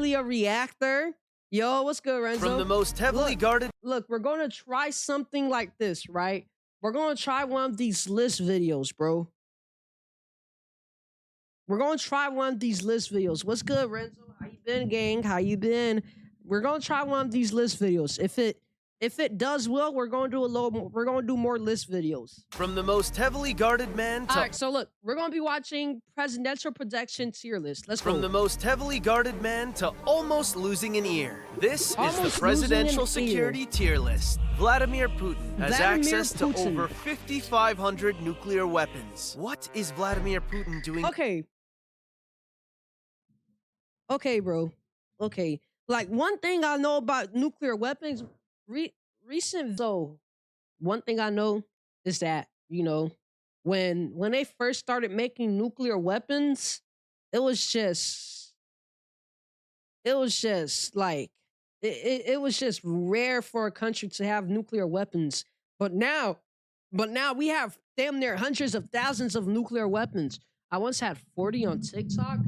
really a reactor? Yo, what's good, Renzo? From the most heavily guarded... Look, we're going to try something like this, right? We're going to try one of these list videos, bro. We're going to try one of these list videos. What's good, Renzo? How you been, gang? How you been? We're going to try one of these list videos. If it does well, we're going to do a little more. We're going to do more list videos. From the most heavily guarded man to... All right, so look, we're going to be watching presidential protection tier list. Let's go. From the most heavily guarded man to almost losing an ear. This is the presidential security tier list. Vladimir Putin has access to over 5,500 nuclear weapons. What is Vladimir Putin doing? Okay, bro. Okay. Like, one thing I know about nuclear weapons... one thing I know is that, you know, when they first started making nuclear weapons, it was just like it was just rare for a country to have nuclear weapons. But now we have damn near hundreds of thousands of nuclear weapons. I once had 40 on TikTok.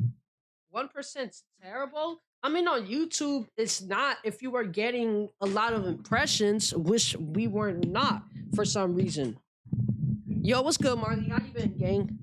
1%'s terrible. I mean, on YouTube, it's not if you were getting a lot of impressions, which we were not for some reason. Yo, what's good, Marley? How you been, gang?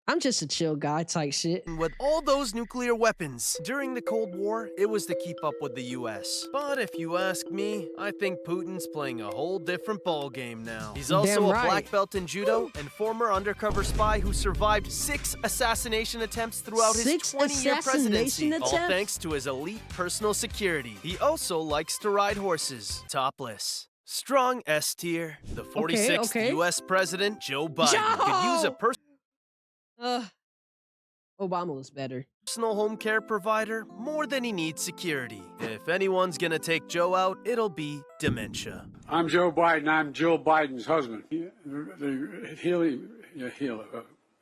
I'm just a chill guy type shit. With all those nuclear weapons, during the Cold War, it was to keep up with the US. But if you ask me, I think Putin's playing a whole different ball game now. He's also a black belt in judo and former undercover spy who survived 6 assassination attempts throughout his 20-year presidency, all thanks to his elite personal security. He also likes to ride horses, topless. Strong S tier, the 46th US President, Joe Biden, could use a Obama was better. Personal home care provider more than he needs security. If anyone's gonna take Joe out, it'll be dementia. I'm Joe Biden. I'm Jill Biden's husband.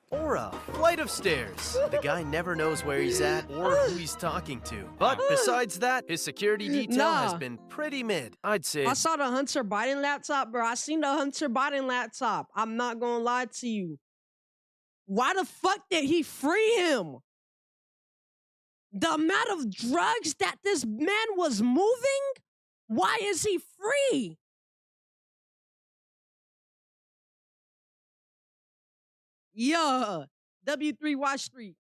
Or a flight of stairs. The guy never knows where he's at or who he's talking to. But besides that, his security detail has been pretty mid. I'd say... I saw the Hunter Biden laptop, bro. I seen the Hunter Biden laptop. I'm not gonna lie to you. Why the fuck did he free him? The amount of drugs that this man was moving? Why is he free? Yeah, W3 Watch 3.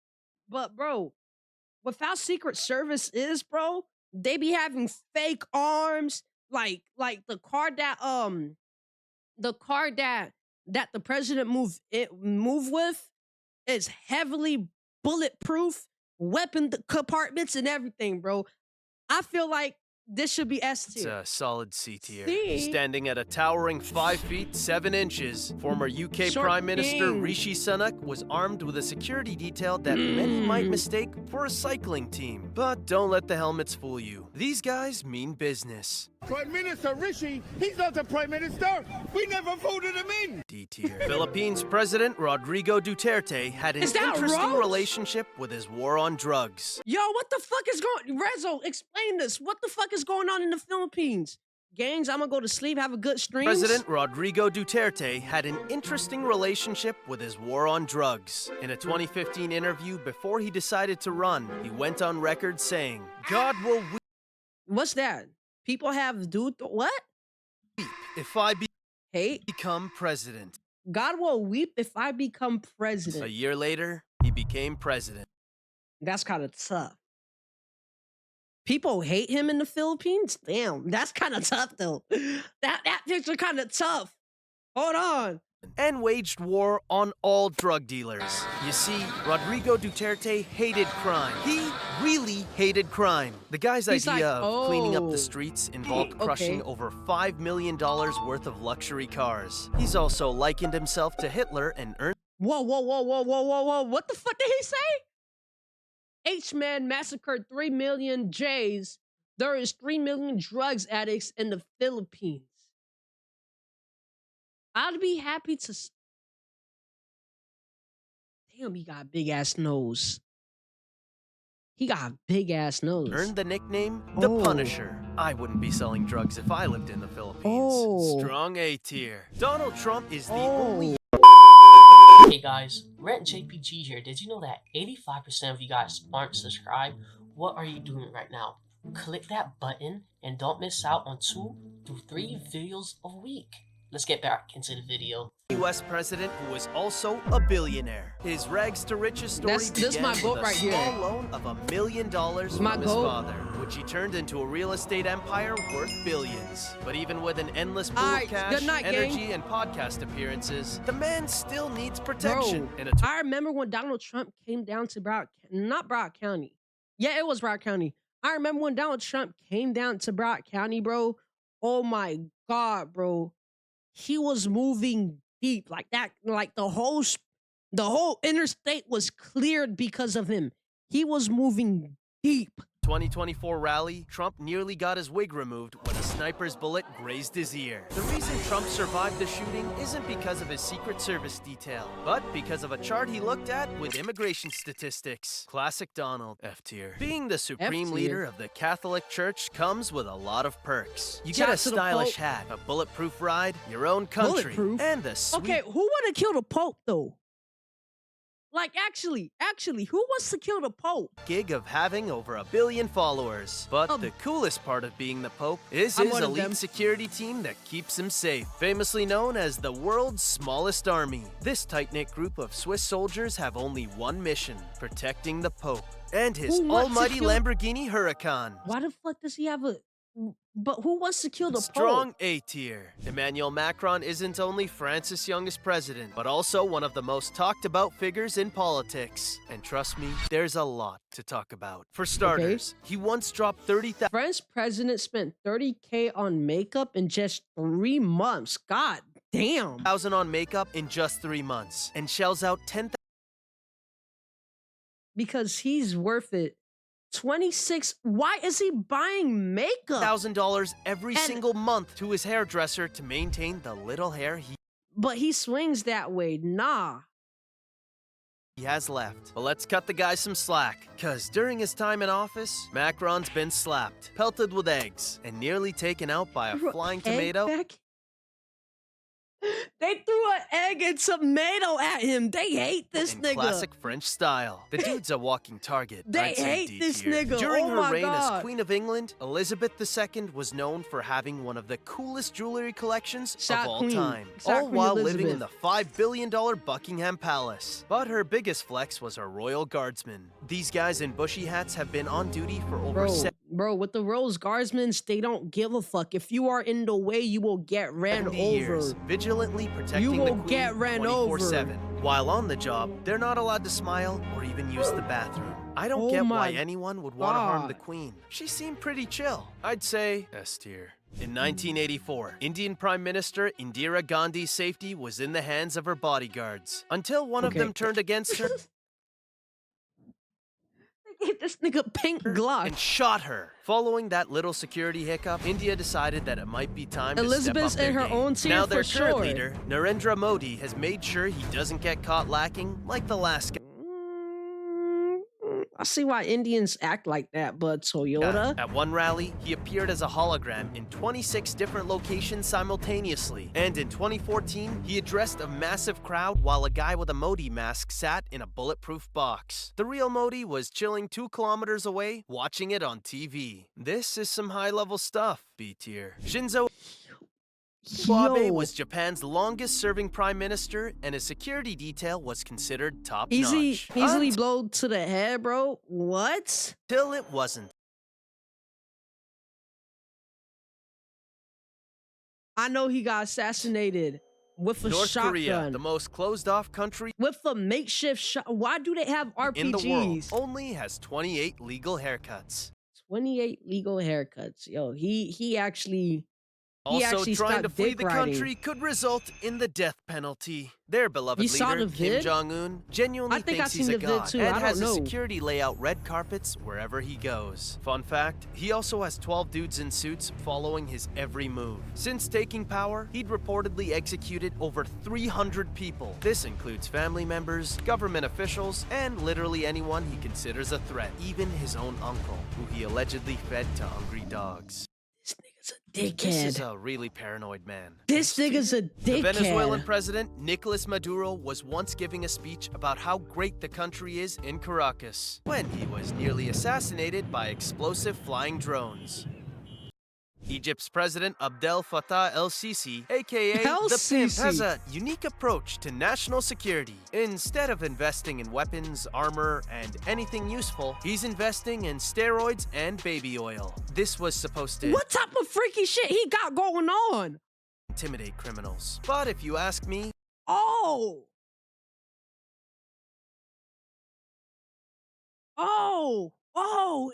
But bro, with how Secret Service is, bro, they be having fake arms, like the car that the president move with is heavily bulletproof, weapon compartments and everything, bro. I feel like this should be S tier. It's a solid C tier. Standing at a towering 5 feet 7 inches, former UK Prime Minister Rishi Sunak was armed with a security detail that many might mistake for a cycling team. But don't let the helmets fool you. These guys mean business. Prime Minister Rishi, he's not the Prime Minister. We never voted him in. D tier. Philippines President Rodrigo Duterte had an interesting relationship with his war on drugs. Yo, what the fuck is going... Rezo, explain this. What the fuck is going on in the Philippines? Gangs, I'm gonna go to sleep, have a good stream. President Rodrigo Duterte had an interesting relationship with his war on drugs. In a 2015 interview before he decided to run, he went on record saying, God will... What's that? People have what? If I become president. God will weep if I become president. A year later, he became president. That's kind of tough. People hate him in the Philippines? Damn, that's kind of tough, though. That picture kind of tough. Hold on. And waged war on all drug dealers. You see, Rodrigo Duterte hated crime. He really hated crime. The guy's idea of cleaning up the streets involved crushing over $5 million worth of luxury cars. He's also likened himself to Hitler and earned... Whoa. What the fuck did he say? H-Man massacred 3 million Jays. There is 3 million drugs addicts in the Philippines. I'd be happy to... Damn, he got a big-ass nose. He got a big-ass nose. Earned the nickname The Punisher. I wouldn't be selling drugs if I lived in the Philippines. Strong A tier. Donald Trump is the only... Hey guys, RentJPG here. Did you know that 85% of you guys aren't subscribed? what are you doing right now? Click that button and don't miss out on 2 to 3 videos a week. Let's get back into the video. U.S. president who was also a billionaire. His rags to riches story This my began goat with a right here. small loan of $1 million My from his goat. father, which he turned into a real estate empire worth billions. But even with an endless pool of cash, good night, energy, gang. and podcast appearances, the man still needs protection. Bro, In a I remember when Donald Trump came down to not Broward County. Yeah, it was Broward County. I remember when Donald Trump came down to Broward County, bro. Oh my God, bro. He was moving deep like that. Like the whole interstate was cleared because of him. He was moving deep. 2024 rally, Trump nearly got his wig removed when a sniper's bullet grazed his ear. The reason Trump survived the shooting isn't because of his Secret Service detail, but because of a chart he looked at with immigration statistics. Classic Donald, F tier. Being the supreme F-tier. leader of the Catholic Church comes with a lot of perks. You Shout get a out to the stylish Pope. hat, a bulletproof ride, your own country, Bulletproof? and the sweet Okay, who want to kill the Pope though? Like actually, who wants to kill the Pope? gig of having over 1 billion followers. But Um, the coolest part of being the Pope is I'm his one of them. elite security team that keeps him safe. Famously known as the world's smallest army, this tight-knit group of Swiss soldiers have only one mission: protecting the Pope and his Who wants to almighty kill- Lamborghini Huracan. Why the fuck does he have a? But who wants to kill the Strong Pope? A tier. Emmanuel Macron isn't only France's youngest president, but also one of the most talked about figures in politics. And trust me, there's a lot to talk about. For starters, he once dropped 30,000 French president spent 30K on makeup in just 3 months. God damn. on makeup in just 3 months and shells out $10,000 Because he's worth it. 26. Why is he buying makeup? every And- single month to his hairdresser to maintain the little hair he But he swings that way. Nah. has left. But let's cut the guy some slack, cause during his time in office, Macron's been slapped, pelted with eggs, and nearly taken out by a Threw flying egg tomato. back? They threw an egg and tomato at him. They hate this In nigga. classic French style. The dude's a walking target. They I'd say hate D this tier. nigga. During Oh her my reign God. as Queen of England, Elizabeth II was known for having one of the coolest jewelry collections Shout of all Queen. time, Shout all Queen while living in Elizabeth. the $5 billion Buckingham Palace. But her biggest flex was her royal guardsmen. These guys in bushy hats have been on duty for over Bro, with the Rose Guardsmen, they don't give a fuck. If you are in the way, you will get ran 70 over. years, vigilantly protecting You the will Queen get ran 24/7. While on the job, they're not allowed to smile or even use the bathroom. I don't Oh get my why anyone would want to harm the God. Queen. She seemed pretty chill. I'd say S tier. In 1984, Indian Prime Minister Indira Gandhi's safety was in the hands of her bodyguards, until one of Okay. them turned against her Hit this nigga pink Glock. and shot her. Following that little security hiccup, India decided that it might be time Elizabeth's to step up in their her game. own tier Now for their current sure. leader, Narendra Modi, has made sure he doesn't get caught lacking like the last guy. I see why Indians act like that, but Toyota. At one rally, he appeared as a hologram in 26 different locations simultaneously. And in 2014, he addressed a massive crowd while a guy with a Modi mask sat in a bulletproof box. The real Modi was chilling 2 kilometers away, watching it on TV. This is some high-level stuff, B tier. Shinzo Abe Yo, was Japan's longest-serving prime minister, and his security detail was considered top-notch. easily blow to the head, bro. What? Until it wasn't. I know he got assassinated with a North shotgun. Korea, the most closed-off country With a makeshift shot. Why do they have RPGs? in the world, only has 28 legal haircuts. 28 legal haircuts. Yo, he actually Also, actually trying to stopped flee dick the riding. country could result in the death penalty. Their beloved You saw leader, the Kim vid? Jong-un, genuinely I think I thinks he's seen a the vid god too. and I don't has his know. security lay out red carpets wherever he goes. Fun fact, he also has 12 dudes in suits following his every move. Since taking power, he'd reportedly executed over 300 people. This includes family members, government officials, and literally anyone he considers a threat, even his own uncle, who he allegedly fed to hungry dogs. this nigga nigga's a dickhead. This is a really paranoid man. This nigga's a dickhead. The Venezuelan president, Nicolas Maduro, was once giving a speech about how great the country is in Caracas when he was nearly assassinated by explosive flying drones. Egypt's president Abdel Fattah el-Sisi, aka the Pimp, has a unique approach to national security. Instead of investing in weapons, armor, and anything useful, he's investing in steroids and baby oil. This was supposed to... What type of freaky shit he got going on? ...intimidate criminals. But if you ask me... Oh,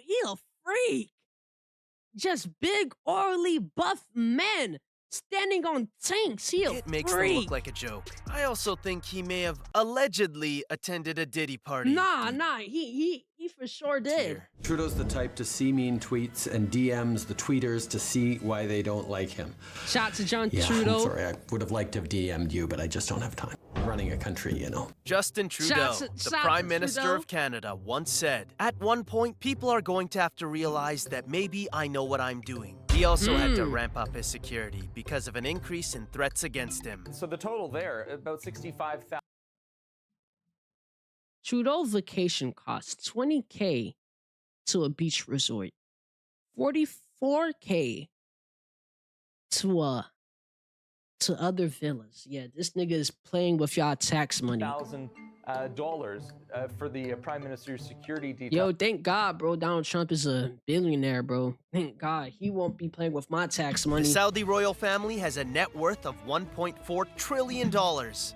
he a freak. Just big, oily, buff men standing on tanks. He a It makes freak. them look like a joke. I also think he may have allegedly attended a Diddy party. Nah, he for sure did. Trudeau's the type to see mean tweets and DMs the tweeters to see why they don't like him. Shout to John Yeah, Trudeau. I'm sorry, I would have liked to have DM'd you, but I just don't have time. Running a country, you know. Justin Trudeau, the Prime Minister of Canada, once said, "At one point, people are going to have to realize that maybe I know what I'm doing." He also had to ramp up his security because of an increase in threats against him. So the total there, about 65,000. Trudeau vacation costs $20K to a beach resort, $44K to other villas. Yeah, this nigga is playing with y'all tax money. $1,000 for the Prime Minister's security detail. Yo, thank God, bro. Donald Trump is a billionaire, bro. Thank God. He won't be playing with my tax money. The Saudi royal family has a net worth of $1.4 trillion,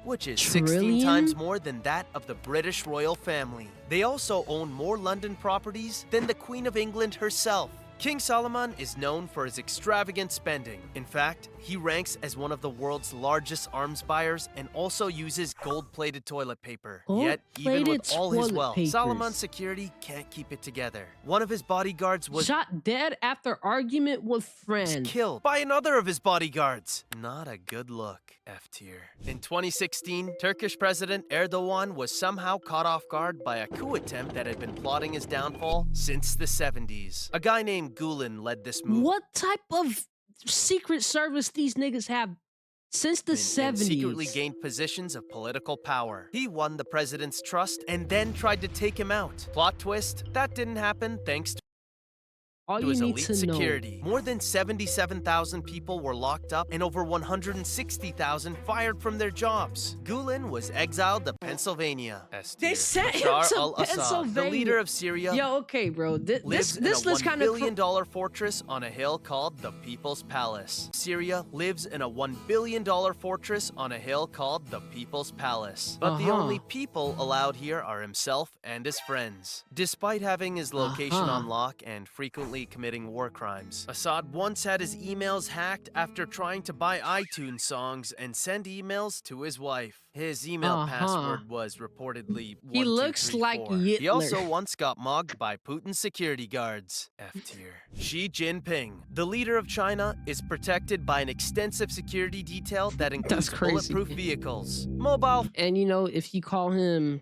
which is 16 times more than that of the British royal family. They also own more London properties than the Queen of England herself. King Solomon is known for his extravagant spending. In fact, he ranks as one of the world's largest arms buyers and also uses gold-plated toilet paper. Yet, even with all his wealth, Solomon's security can't keep it together. One of his bodyguards was shot dead after argument with friend. Killed by another of his bodyguards. Not a good look, F tier. In 2016, Turkish President Erdogan was somehow caught off guard by a coup attempt that had been plotting his downfall since the 70s. A guy named Gulen led this move. What type of secret service these niggas have since the 70s? And secretly gained positions of political power. He won the president's trust and then tried to take him out. Plot twist, that didn't happen thanks to his elite security. More than 77,000 people were locked up and over 160,000 fired from their jobs. Gulen was exiled to Pennsylvania. They sent him to Pennsylvania. The leader of Syria, yo, okay, bro. This looks kind of $1 billion fortress on a hill called the People's Palace. Syria lives in a $1 billion fortress on a hill called the People's Palace. But the only people allowed here are himself and his friends. Despite having his location on lock and frequently committing war crimes, Assad once had his emails hacked after trying to buy iTunes songs and send emails to his wife. His email password was reportedly 1, he looks 2, 3, like 4. Hitler. He also once got mocked by Putin's security guards. F tier. Xi Jinping, the leader of China, is protected by an extensive security detail that includes bulletproof vehicles, mobile. And you know, if you call him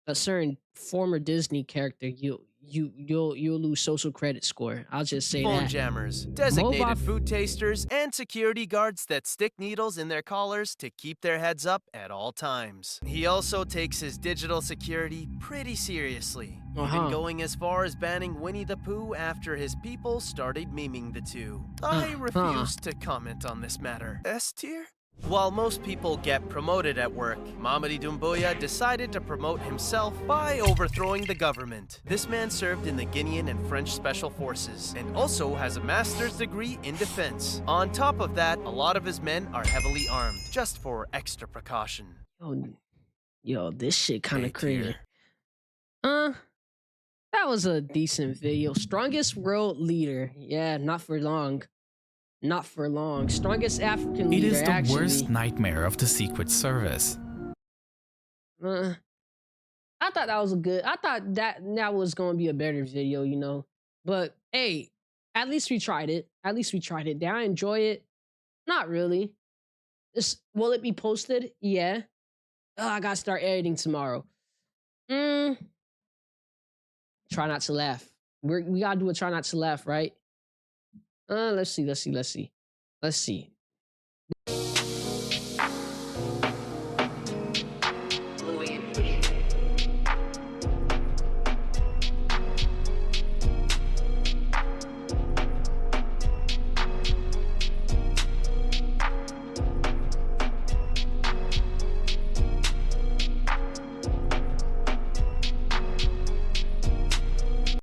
a certain former Disney character, you'll lose social credit score. I'll just say phone that. jammers, designated food tasters, and security guards that stick needles in their collars to keep their heads up at all times. He also takes his digital security pretty seriously, even going as far as banning Winnie the Pooh after his people started memeing the two. I refuse to comment on this matter. S tier? While most people get promoted at work, Mamadi Doumbouya decided to promote himself by overthrowing the government. This man served in the Guinean and French Special Forces and also has a master's degree in defense. On top of that, a lot of his men are heavily armed, just for extra precaution. Yo, this shit kind of crazy. That was a decent video. Strongest world leader. Yeah, not for long. Not for long. Strongest African leader, It is the actually. worst nightmare of the Secret Service. I thought that was I thought that was going to be a better video, you know. But, hey, at least we tried it. At least we tried it. Did I enjoy it? Not really. Will it be posted? Yeah. I got to start editing tomorrow. Try not to laugh. We got to do a try not to laugh, right? Let's see.